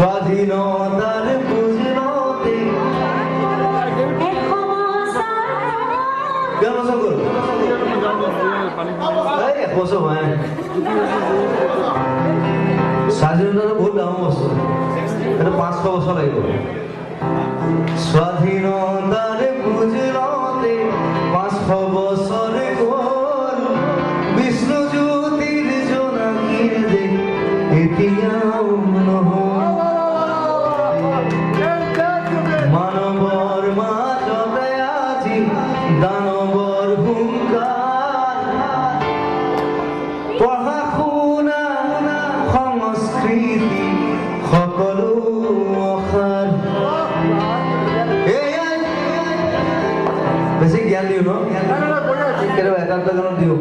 স্বাধীনতাৰ বুঝলতে কেন সকল স্বাধীনতা বহুত ডাঙৰ বস্তু এটা 500 বছৰ লাগিব স্বাধীনতাৰ বুঝলতে 500 বছৰ গ'ল বিষ্ণুজ্যোতিৰ জোনাকীৰ দেশ এতিয়াও নহয় মানৱৰ মাজতে আজি দানৱৰ হুংকাৰ পঢ়া শুনা সংস্কৃতি সকলো অসাৰ বেছি জ্ঞান দিওঁ ন কেতিয়াবা এটা গানত দিওঁ